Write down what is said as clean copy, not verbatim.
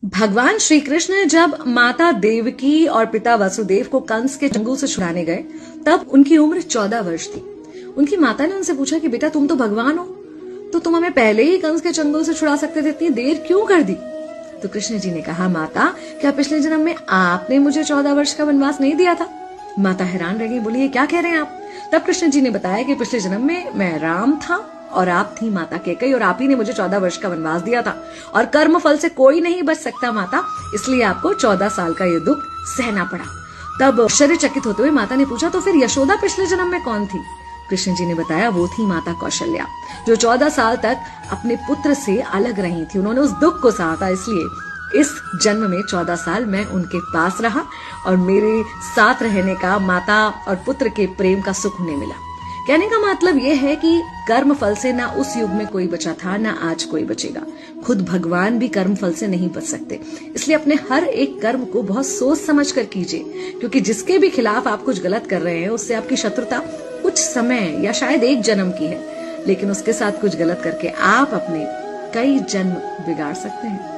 भगवान श्री कृष्ण जब माता देवकी और पिता वसुदेव को कंस के चंगुल से छुड़ाने गए तब उनकी उम्र 14 वर्ष थी। उनकी माता ने उनसे पूछा कि बेटा तुम तो भगवान हो, तो तुम हमें पहले ही कंस के चंगुल से छुड़ा सकते थे, इतनी देर क्यों कर दी? तो कृष्ण जी ने कहा, माता क्या पिछले जन्म में आपने मुझे 14 वर्ष का वनवास नहीं दिया था? माता हैरान रह गई, बोली ये क्या कह रहे हैं आप? तब कृष्ण जी ने बताया कि पिछले जन्म में मैं राम था और आप थी माता कैकेयी और आप ही ने मुझे 14 वर्ष का वनवास दिया था और कर्म फल से कोई नहीं बच सकता माता, इसलिए आपको 14 साल का ये दुख सहना पड़ा। तब आश्चर्यचकित होते हुए माता ने पूछा, तो फिर यशोदा पिछले जन्म में कौन थी? कृष्ण जी ने बताया, वो थी माता कौशल्या, जो 14 साल तक अपने पुत्र से अलग रही थी। उन्होंने उस दुख को सहा था, इसलिए इस जन्म में 14 साल मैं उनके पास रहा और मेरे साथ रहने का माता और पुत्र के प्रेम का सुख उन्हें मिला। कहने का मतलब यह है कि कर्म फल से ना उस युग में कोई बचा था, ना आज कोई बचेगा। खुद भगवान भी कर्म फल से नहीं बच सकते, इसलिए अपने हर एक कर्म को बहुत सोच समझ कर कीजिए, क्योंकि जिसके भी खिलाफ आप कुछ गलत कर रहे हैं उससे आपकी शत्रुता कुछ समय या शायद एक जन्म की है, लेकिन उसके साथ कुछ गलत करके आप अपने कई जन्म बिगाड़ सकते हैं।